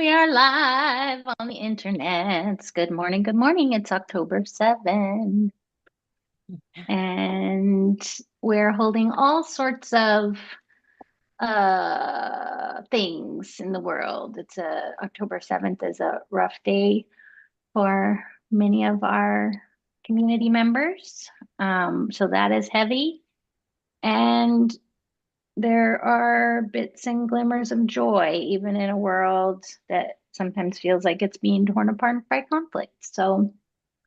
We are live on the internet. Good morning. Good morning. It's October 7th. And we're holding all sorts of things in the world. October 7th is a rough day for many of our community members. So that is heavy. And there are bits and glimmers of joy, even in a world that sometimes feels like it's being torn apart by conflict. So,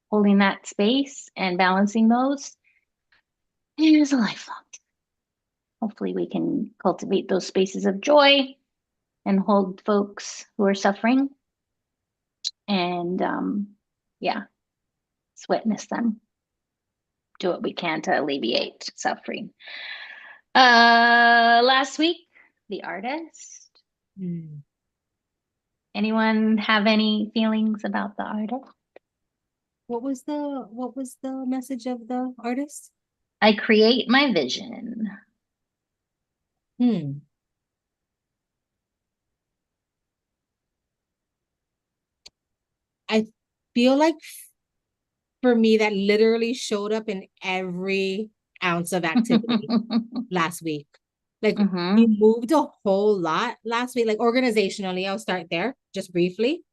holding that space and balancing those is a lifelong. Hopefully, we can cultivate those spaces of joy and hold folks who are suffering and, yeah, just witness them. Do what we can to alleviate suffering. Last week, the artist. Anyone have any feelings about the artist? What was the message of the artist? I create my vision. I feel like for me that literally showed up in every ounce of activity last week. Like we moved a whole lot last week. Like organizationally, I'll start there just briefly.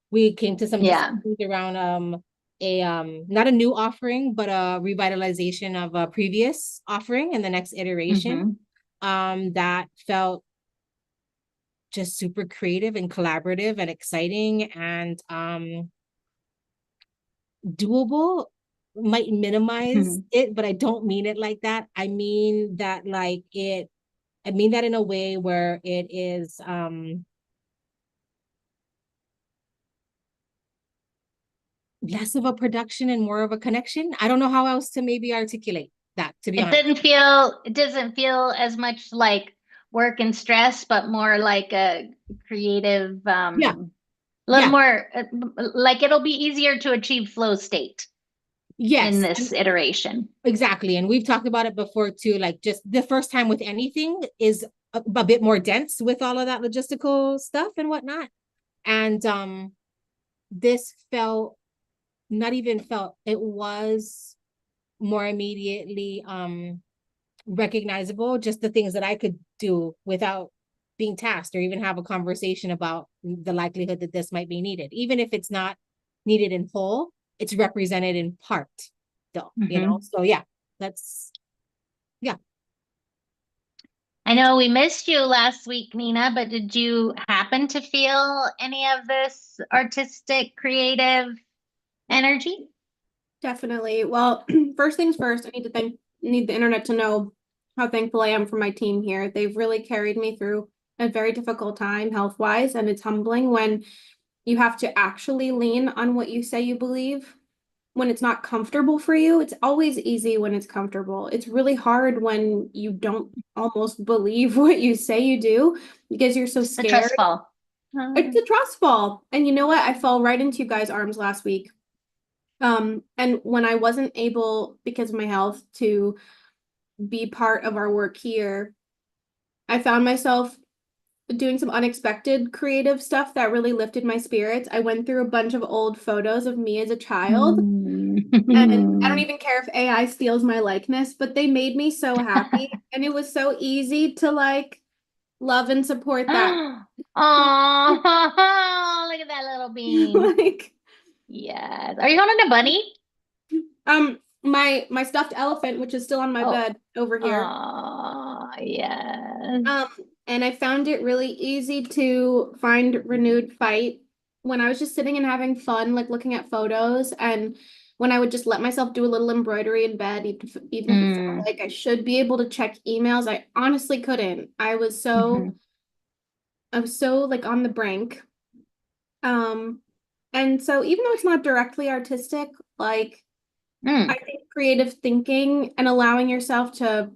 We came to some decisions around not a new offering, but a revitalization of a previous offering in the next iteration. That felt just super creative and collaborative and exciting and doable. Might minimize it, but I don't mean it like that. I mean that in a way where it is less of a production and more of a connection. I don't know how else to maybe articulate that, to be honest. It doesn't feel as much like work and stress, but more like a creative, little more like it'll be easier to achieve flow state. Yes. In this iteration. Exactly. And we've talked about it before too, like just the first time with anything is a bit more dense with all of that logistical stuff and whatnot. And this it was more immediately recognizable, just the things that I could do without being tasked or even have a conversation about the likelihood that this might be needed. Even if it's not needed in whole, it's represented in part though, So yeah. I know we missed you last week, Nina, but did you happen to feel any of this artistic, creative energy? Definitely. Well, first things first, I need the internet to know how thankful I am for my team here. They've really carried me through a very difficult time health-wise, and it's humbling when you have to actually lean on what you say you believe when it's not comfortable for you. It's always easy when it's comfortable. It's really hard when you don't almost believe what you say you do because you're so scared. It's a trust fall. It's a trust fall. And you know what? I fell right into you guys' arms last week. And when I wasn't able, because of my health, to be part of our work here, I found myself doing some unexpected creative stuff that really lifted my spirits. I went through a bunch of old photos of me as a child. And I don't even care if AI steals my likeness, but they made me so happy. And it was so easy to love and support that. Oh, look at that little bean. Yes. Are you holding a bunny? My stuffed elephant, which is still on my bed over here. Oh, yes. And I found it really easy to find renewed fight when I was just sitting and having fun, like looking at photos. And when I would just let myself do a little embroidery in bed, even if it felt like I should be able to check emails, I honestly couldn't. I was so like on the brink. And so even though it's not directly artistic, like I think creative thinking and allowing yourself to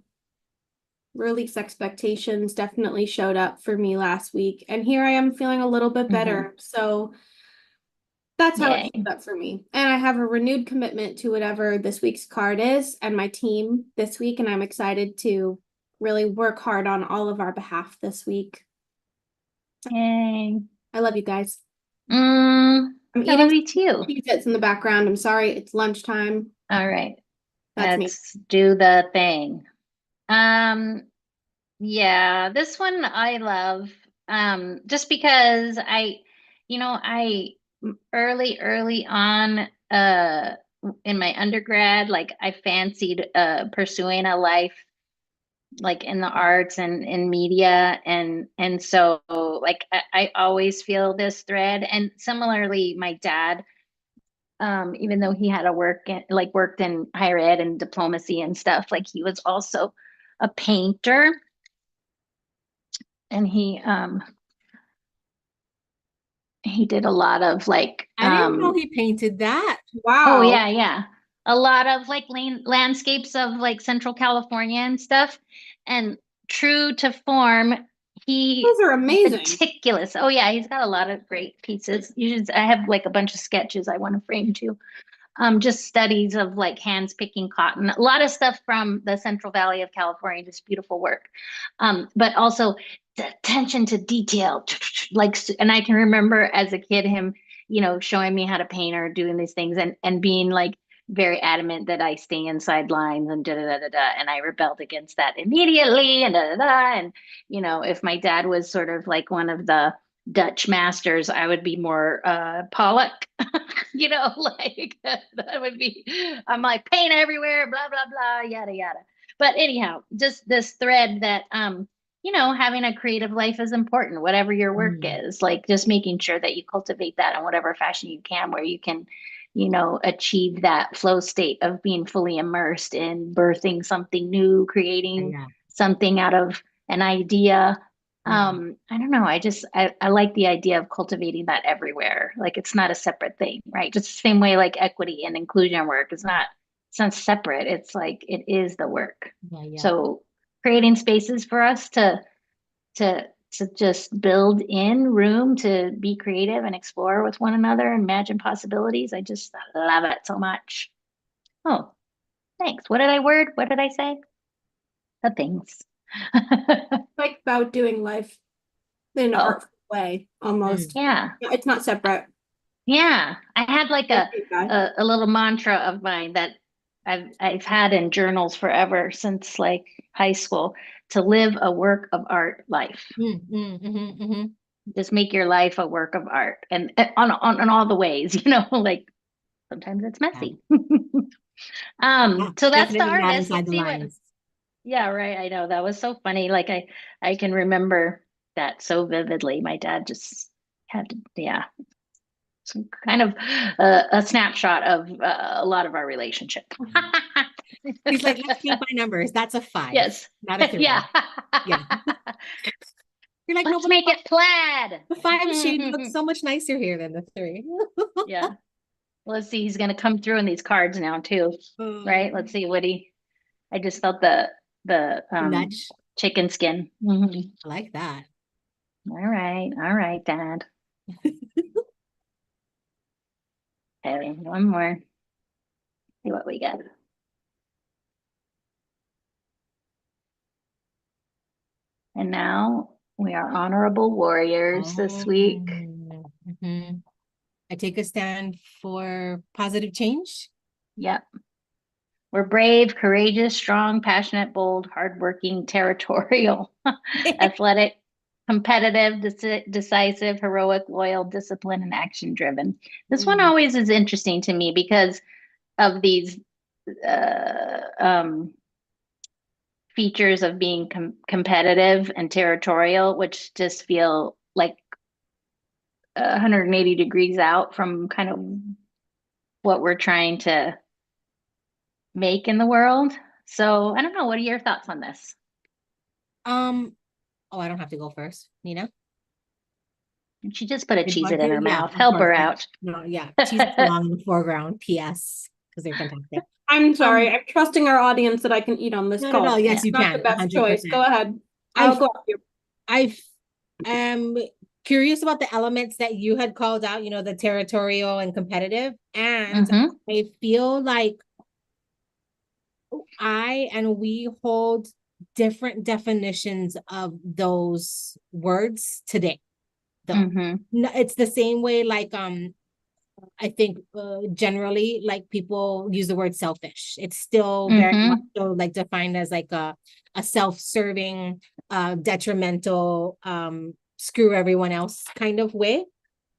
release expectations definitely showed up for me last week. And here I am feeling a little bit better. So that's how it showed up for me. And I have a renewed commitment to whatever this week's card is and my team this week. And I'm excited to really work hard on all of our behalf this week. Yay. I love you guys. Mm, I'm I love eating you too. Cheez-Its in the background. I'm sorry, it's lunchtime. All right, That's me. let's do the thing. Um, yeah, this one I love. Just because I early on, in my undergrad, like I fancied pursuing a life like in the arts and in media, and so like I always feel this thread. And similarly, my dad, even though he had a worked in higher ed and diplomacy and stuff, like he was also a painter, and he did a lot of like I didn't know he painted that. oh Wow. yeah, a lot of like landscapes of like Central California and stuff. And true to form, he Those are amazing. meticulous. Oh yeah, he's got a lot of great pieces. I have like a bunch of sketches I want to frame too. Just studies of like hands picking cotton, a lot of stuff from the Central Valley of California, just beautiful work. But also the attention to detail, like, and I can remember as a kid him, showing me how to paint or doing these things, and being like very adamant that I stay inside lines and da da da da da. And I rebelled against that immediately and da da da. And if my dad was sort of like one of the Dutch masters, I would be more Pollock, like that would be, I'm like paint everywhere, blah, blah, blah, yada, yada. But anyhow, just this thread that, having a creative life is important, whatever your work is, like just making sure that you cultivate that in whatever fashion you can, where you can, achieve that flow state of being fully immersed in birthing something new, creating Yeah. something out of an idea. Mhm. I don't know. I like the idea of cultivating that everywhere. Like it's not a separate thing, right? Just the same way like equity and inclusion work it's not separate. It's like it is the work. Yeah, yeah. So creating spaces for us to just build in room to be creative and explore with one another and imagine possibilities. I just love it so much. Oh, thanks. What did I word? What did I say? The things. Like about doing life in an Oh, artful way, almost. yeah. Yeah, it's not separate. Yeah, I had like Thank you, guys. a little mantra of mine that I've had in journals forever since like high school, to live a work of art life. Just make your life a work of art, and on all the ways, like sometimes it's Yeah. messy. Yeah, So that's the definitely not artist. inside Let's the see what. lines. Yeah, right. I know that was so funny. Like I can remember that so vividly. My dad just had to, yeah, some kind of a snapshot of a lot of our relationship. He's like, let's paint by numbers. That's a 5, Yes. not a 3. Yeah. Yeah. You're like, no, Let's but make it plaid. the 5 shade looks so much nicer here than the 3. Yeah. Let's see. He's going to come through in these cards now too, right? Let's see what I just felt the Nudge. chicken skin. Mhm. I like that. All right, Dad. Okay, one more. See what we get. And now we are honorable warriors this week. Mhm. I take a stand for positive change. Yep. We're brave, courageous, strong, passionate, bold, hardworking, territorial, athletic, competitive, decisive, heroic, loyal, disciplined, and action driven. This one always is interesting to me because of these features of being competitive and territorial, which just feel like 180 degrees out from kind of what we're trying to make in the world. So I don't know. What are your thoughts on this? Oh, I don't have to go first, Nina. She just put a Cheez-It in her Yeah, mouth. of Help course. her out. No, yeah. Cheez-Its belong in the foreground. PS, because they're fantastic. I'm sorry. I'm trusting our audience that I can eat on this No, call. no, yes, you Not can. the best 100%. choice. Go ahead. I'll go after you. I am curious about the elements that you had called out, the territorial and competitive. And I feel like we hold different definitions of those words today though. Mhm. It's the same way, like, I think generally, like, people use the word selfish. It's still very much Mhm. so, like, defined as like a self-serving, detrimental, screw everyone else kind of way.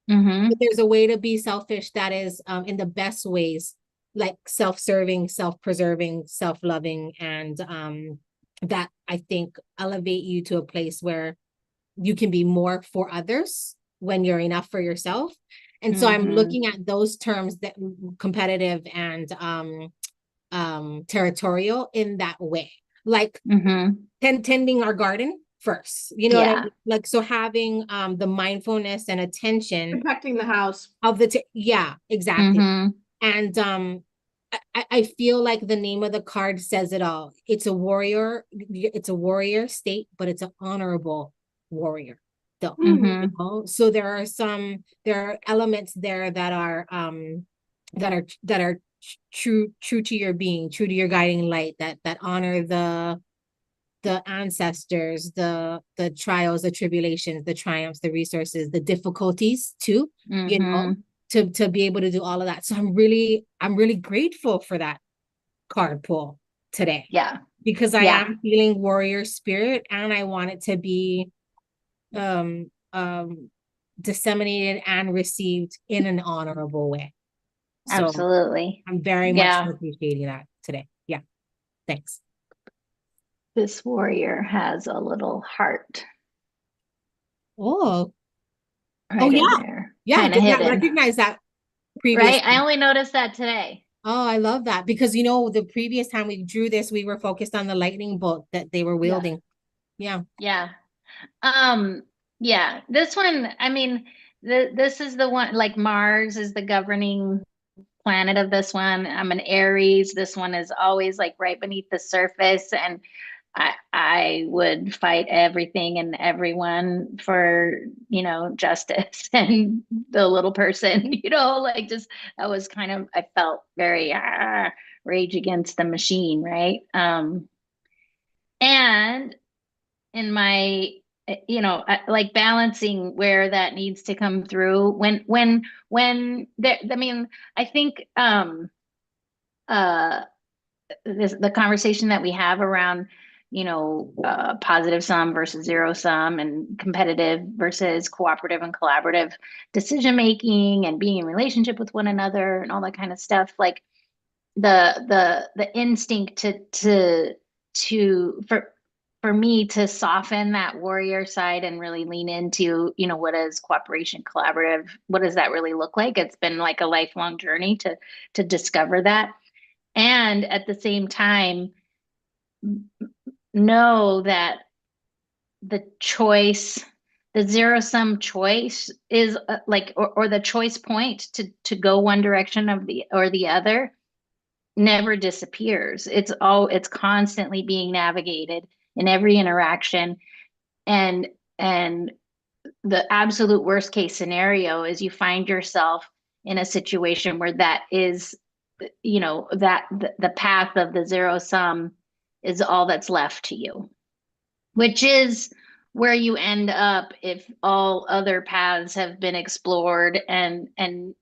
But Mhm. there's a way to be selfish that is, in the best ways, like self-serving, self-preserving, self-loving, and that I think elevate you to a place where you can be more for others when you're enough for yourself. And so I'm Mhm. looking at those terms, that competitive and territorial, in that way, like Mhm. tending our garden first, you know what I Yeah. mean? Like, so having the mindfulness and attention Protecting the house. of yeah, exactly. Mhm. And I feel like the name of the card says it all. It's a warrior, it's a warrior state, but it's an honorable warrior though. Mhm. So there are elements there that are true to your being, true to your guiding light, that honor the ancestors, the trials, the tribulations, the triumphs, the resources, the difficulties too, Mhm. to be able to do all of that. So I'm really grateful for that card pull today, Yeah. because I Yeah. am feeling warrior spirit, and I want it to be disseminated and received in an honorable way. So Absolutely. I'm very much Yeah. appreciating that today. Yeah. Thanks. This warrior has a little heart Oh, oh right in yeah. there, Yeah, I kind of did not hidden, recognize that right? previously. I only noticed that today. Oh, I love that, because the previous time we drew this, we were focused on the lightning bolt that they were Yeah. wielding. Yeah. Yeah. Um, yeah. This one, I mean, this is the one, like Mars is the governing planet of this one. I'm an Aries. This one is always like right beneath the surface, and I would fight everything and everyone for, justice and the little person, like just that was kind of, I felt very rage against the machine, right? And in my like balancing where that needs to come through when there, I mean, I think uh the conversation that we have around positive sum versus zero sum and competitive versus cooperative and collaborative decision making and being in relationship with one another and all that kind of stuff, like the instinct to for me to soften that warrior side and really lean into, what is cooperation, collaborative, what does that really look like? It's been like a lifelong journey to discover that, and at the same time know that the choice, the zero sum choice is like, or the choice point to go one direction of the or the other never disappears. It's constantly being navigated in every interaction. And the absolute worst case scenario is you find yourself in a situation where that is, that the path of the zero sum is all that's left to you, which is where you end up if all other paths have been explored and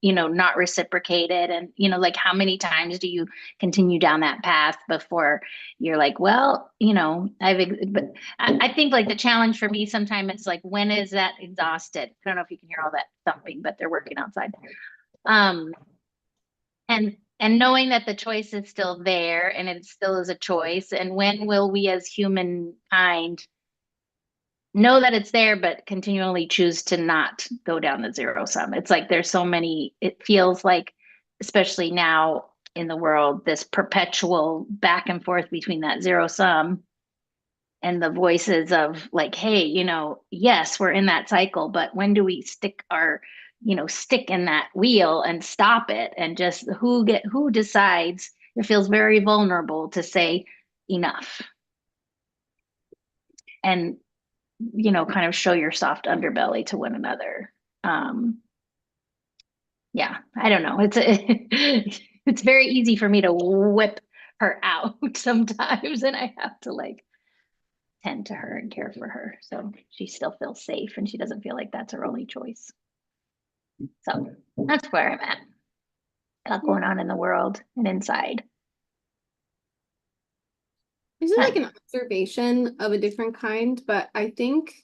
not reciprocated, and like how many times do you continue down that path before you're like, well, but I think like the challenge for me sometimes is like, when is that exhausted? I don't know if you can hear all that thumping, but they're working outside. um and knowing that the choice is still there and it still is a choice, and when will we as humankind know that it's there, but continually choose to not go down the zero sum? It's like there's so many, it feels like, especially now in the world, this perpetual back and forth between that zero sum and the voices of like, hey, yes, we're in that cycle, but when do we stick in that wheel and stop it? And just who decides? It feels very vulnerable to say enough and kind of show your soft underbelly to one another. Um, yeah, I don't know. It's very easy for me to whip her out sometimes, and I have to like tend to her and care for her. So she still feels safe and she doesn't feel like that's her only choice. So that's where I'm at. A lot going on in the world and inside. This is like an observation of a different kind, but I think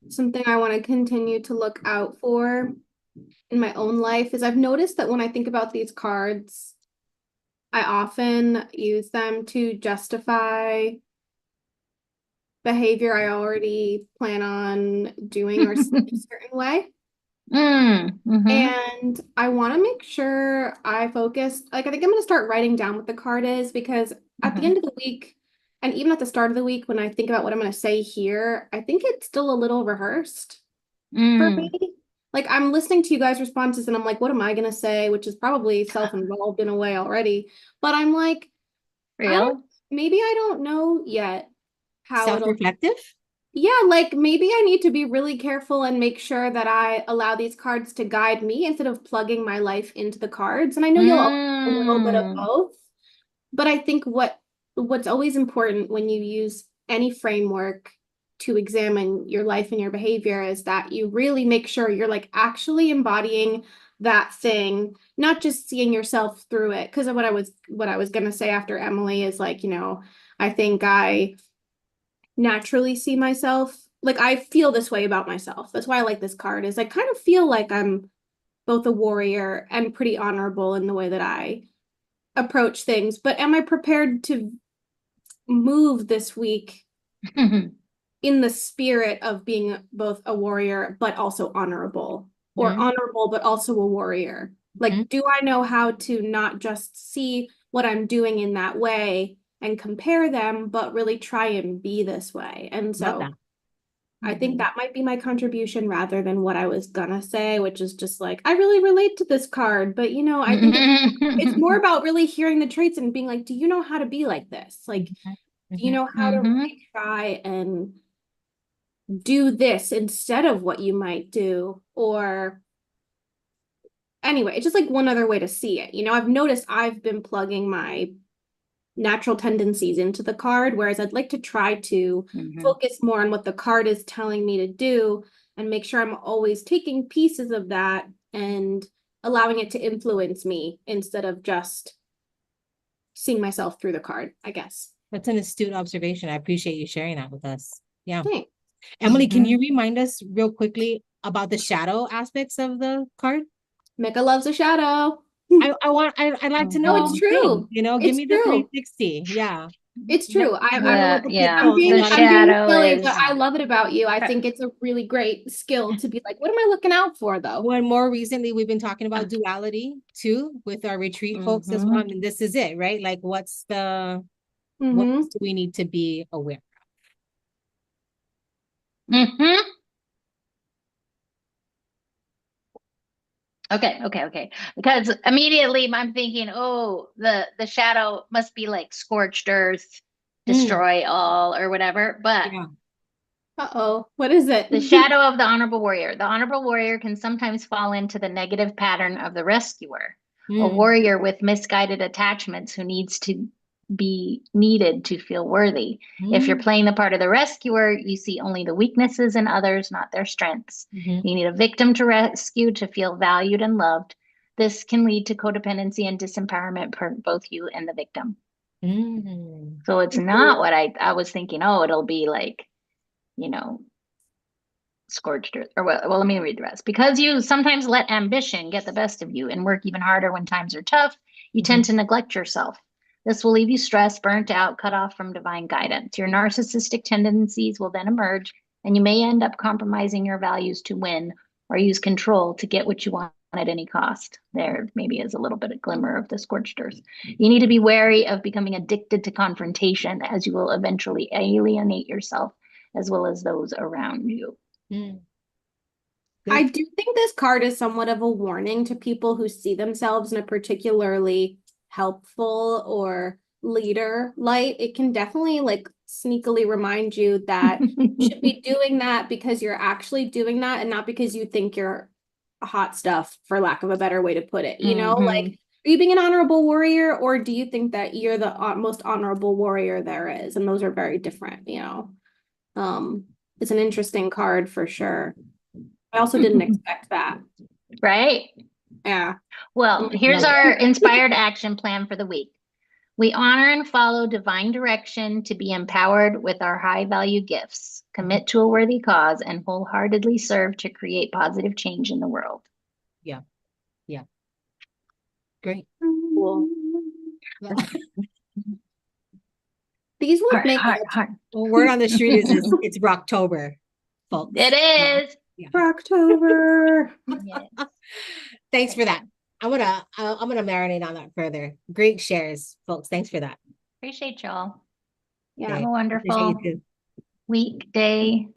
something I want to continue to look out for in my own life is I've noticed that when I think about these cards, I often use them to justify behavior I already plan on doing or see a certain way. And I want to make sure I focus, like, I think I'm going to start writing down what the card is, because at the end of the week, and even at the start of the week, when I think about what I'm going to say here, I think it's still a little rehearsed for me. Like, I'm listening to you guys' responses and I'm like, what am I going to say? Which is probably self-involved in a way already. But I'm like, maybe I don't know yet how Self-reflective? Yeah, like maybe I need to be really careful and make sure that I allow these cards to guide me instead of plugging my life into the cards. And I know you'll all do a little bit of both, but I think what's always important when you use any framework to examine your life and your behavior is that you really make sure you're like actually embodying that thing, not just seeing yourself through it. Because what I was gonna say after Emily is like, I think I naturally see myself, like I feel this way about myself. That's why I like this card, is I kind of feel like I'm both a warrior and pretty honorable in the way that I approach things. But am I prepared to move this week in the spirit of being both a warrior but also honorable, or honorable but also a warrior? Like, do I know how to not just see what I'm doing in that way and compare them, but really try and be this way? And so I think that might be my contribution rather than what I was gonna say, which is just like, I really relate to this card, but I think it's more about really hearing the traits and being like, do you know how to be like this? Like, do you know how to really try and do this instead of what you might do? Or anyway, it's just like one other way to see it. I've noticed I've been plugging my natural tendencies into the card, whereas I'd like to try to focus more on what the card is telling me to do and make sure I'm always taking pieces of that and allowing it to influence me instead of just seeing myself through the card, I guess. That's an astute observation. I appreciate you sharing that with us. Yeah. Thanks. Emily, can you remind us real quickly about the shadow aspects of the card? Mecca loves a shadow. I'd like to know. No, it's true. Give me the 360. Yeah. It's true. I'm the shadow silly, is, but I love it about you. I think it's a really great skill to be like, what am I looking out for, though? Well, more recently, we've been talking about duality too with our retreat folks as well. I mean, this is it, right? Like, what do we need to be aware of? Okay. Because immediately I'm thinking, oh, the shadow must be like scorched earth, destroy all or whatever. But what is it? The shadow of the honorable warrior. The honorable warrior can sometimes fall into the negative pattern of the rescuer, a warrior with misguided attachments who needs to be needed to feel worthy. If you're playing the part of the rescuer, you see only the weaknesses in others, not their strengths. You need a victim to rescue to feel valued and loved. This can lead to codependency and disempowerment for both you and the victim. So it's not what I was thinking. Oh, it'll be like, scorched earth. Or well, let me read the rest. Because you sometimes let ambition get the best of you and work even harder when times are tough, you tend to neglect yourself. This will leave you stressed, burnt out, cut off from divine guidance. Your narcissistic tendencies will then emerge, and you may end up compromising your values to win or use control to get what you want at any cost. There maybe is a little bit of glimmer of the scorched earth. You need to be wary of becoming addicted to confrontation, as you will eventually alienate yourself as well as those around you. I do think this card is somewhat of a warning to people who see themselves in a particularly helpful or leader light. It can definitely like sneakily remind you that you should be doing that because you're actually doing that and not because you think you're hot stuff, for lack of a better way to put it. Like, are you being an honorable warrior, or do you think that you're the most honorable warrior there is? And those are very different, It's an interesting card for sure. I also didn't expect that. Right? Yeah. Well, here's our inspired action plan for the week. We honor and follow divine direction to be empowered with our high value gifts, commit to a worthy cause, and wholeheartedly serve to create positive change in the world. Yeah. Yeah. Great. Cool. These would make Heart. Well, word on the street is it's Rocktober, folks. It is. Yeah. October. Yes. Thanks for that. I'm gonna marinate on that further. Great shares, folks. Thanks for that. Appreciate y'all. Yeah. Have Okay. a Appreciate you wonderful too. week, day,